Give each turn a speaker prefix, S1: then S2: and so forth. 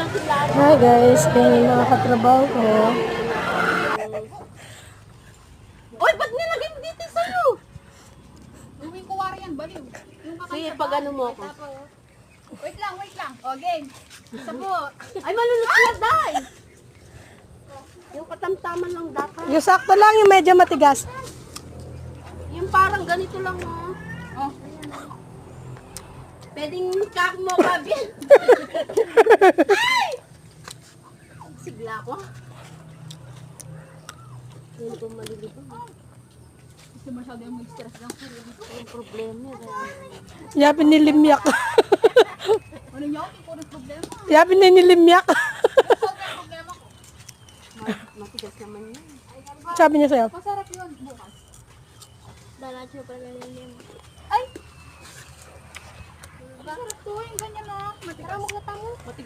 S1: Hi guys, kaya yung mga katrabaho ko.
S2: Uy, ba't nilagay mo dito sa'yo?
S3: Gawin ko wari yan, baliw. Yung
S2: Sige, pag ano mo ako.
S3: Wait lang. O, game. Sabot.
S2: Ay, malulot na, Day! Yung katamtaman lang dapat.
S1: Yung sakto lang, yung medyo matigas.
S2: Yung parang ganito lang, oh.
S3: Oh.
S2: Pwedeng kak mo, Kabin. Ay! Sigla ko. Hindi ko malilibang.
S3: Kasi masyado yung may stress ng kuryente.
S2: Yung problema.
S1: Yapin nilimyak.
S3: Ano nyo? Hindi ko rin problema.
S1: Yapin na nilimyak.
S3: Solve yung problema ko.
S2: Matigas naman yun.
S1: Sabi niya sa'yo.
S3: Masarap yun bukas.
S2: Dalatyo pa lang yun.
S3: Ay! Masarap to yung ganyan na. Matigas.
S2: Matigas.